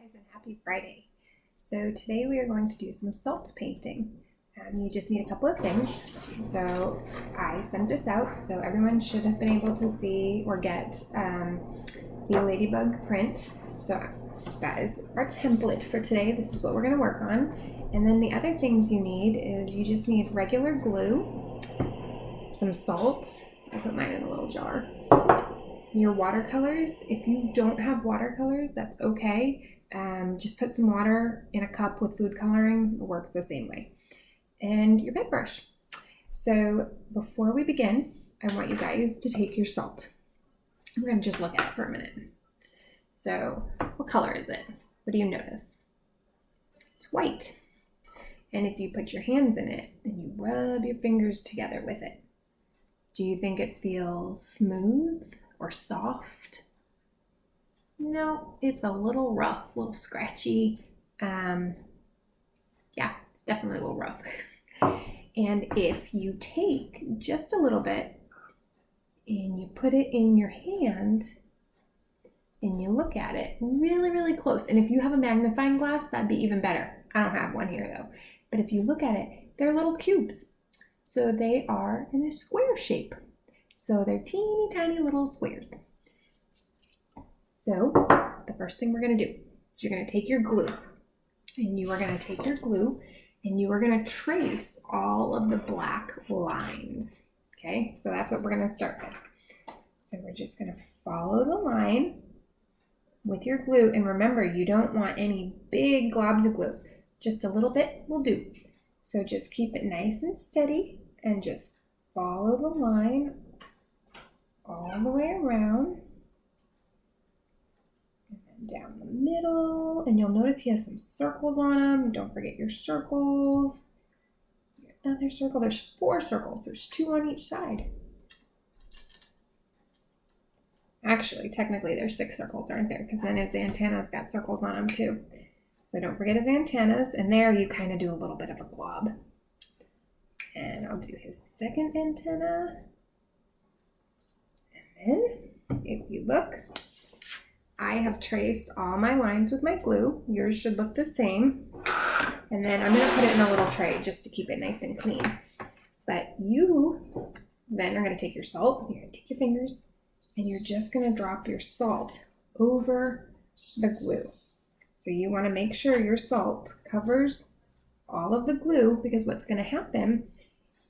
Guys, and happy Friday. So today we are going to do some salt painting. You just need a couple of things. So I sent this out, so everyone should have been able to see or get the ladybug print. So that is our template for today. This is what we're going to work on. And then the other things you need is you just need regular glue, some salt. I put mine in a little jar. Your watercolors. If you don't have watercolors, that's okay. Just put some water in a cup with food coloring. It works the same way. And your paintbrush. So before we begin, I want you guys to take your salt. We're going to just look at it for a minute. So what color is it? What do you notice? It's white. And if you put your hands in it and you rub your fingers together with it, do you think it feels smooth or soft? No, it's a little rough, a little scratchy. Yeah, it's definitely a little rough. And if you take just a little bit and you put it in your hand and you look at it really, really close, and if you have a magnifying glass, that'd be even better. I don't have one here though. But if you look at it, they're little cubes. So they are in a square shape. So they're teeny tiny little squares. So the first thing we're going to do is you're going to take your glue, and you are going to take your glue and you are going to trace all of the black lines. Okay, so that's what we're going to start with. So we're just going to follow the line with your glue, and remember, you don't want any big globs of glue. Just a little bit will do. So just keep it nice and steady and just follow the line all the way around. Down the middle, and you'll notice he has some circles on him. Don't forget your circles. Your other circle. There's 4 circles. There's 2 on each side. Actually, technically there's 6 circles, aren't there? Because then his antenna's got circles on them too. So don't forget his antennas. And there you kind of do a little bit of a glob. And I'll do his second antenna. And then, if you look, I have traced all my lines with my glue. Yours should look the same. And then I'm going to put it in a little tray just to keep it nice and clean. But you then are going to take your salt, you're going to take your fingers, and you're just going to drop your salt over the glue. So you want to make sure your salt covers all of the glue, because what's going to happen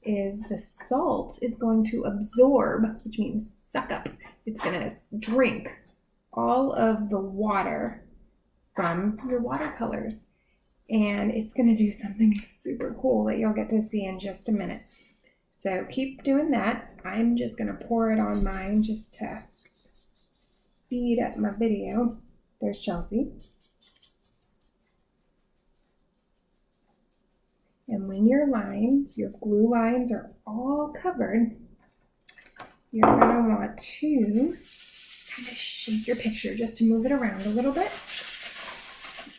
is the salt is going to absorb, which means suck up. It's going to drink all of the water from your watercolors, and it's going to do something super cool that you'll get to see in just a minute. So keep doing that. I'm just going to pour it on mine just to speed up my video. There's Chelsea. And when your lines, your glue lines, are all covered, you're going to want to kind of shake your picture just to move it around a little bit.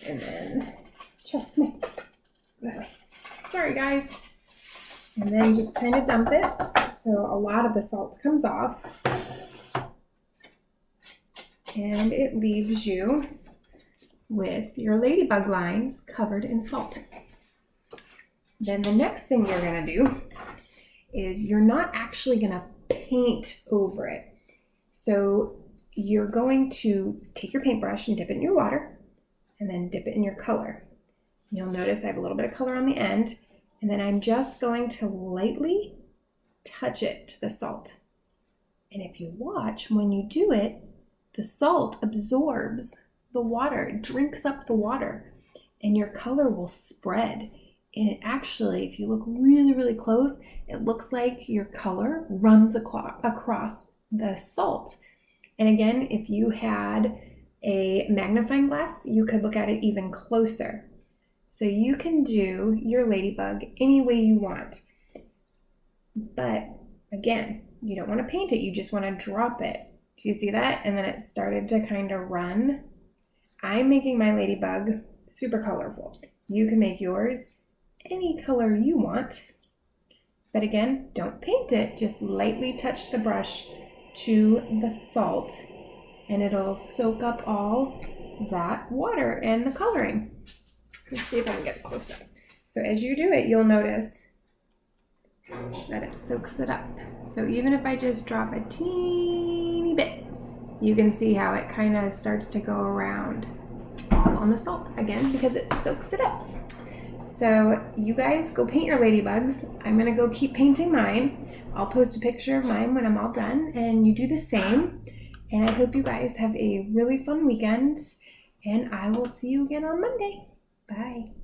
And then just make, sorry guys. And then just kind of dump it so a lot of the salt comes off. And it leaves you with your ladybug lines covered in salt. Then the next thing you're going to do is you're not actually going to paint over it. So you're going to take your paintbrush and dip it in your water, and then dip it in your color. You'll notice I have a little bit of color on the end, and then I'm just going to lightly touch it to the salt. And if you watch, when you do it, the salt absorbs the water, it drinks up the water, and your color will spread. And it actually, if you look really, really close, it looks like your color runs across the salt. And again, if you had a magnifying glass, you could look at it even closer. So you can do your ladybug any way you want. But again, you don't want to paint it, you just want to drop it. Do you see that? And then it started to kind of run. I'm making my ladybug super colorful. You can make yours any color you want. But again, don't paint it, just lightly touch the brush to the salt, and it'll soak up all that water and the coloring. Let's see if I can get close up. So as you do it, you'll notice that it soaks it up. So even if I just drop a teeny bit, you can see how it kind of starts to go around all on the salt again because it soaks it up. So you guys go paint your ladybugs. I'm gonna go keep painting mine. I'll post a picture of mine when I'm all done, and you do the same. And I hope you guys have a really fun weekend, and I will see you again on Monday. Bye.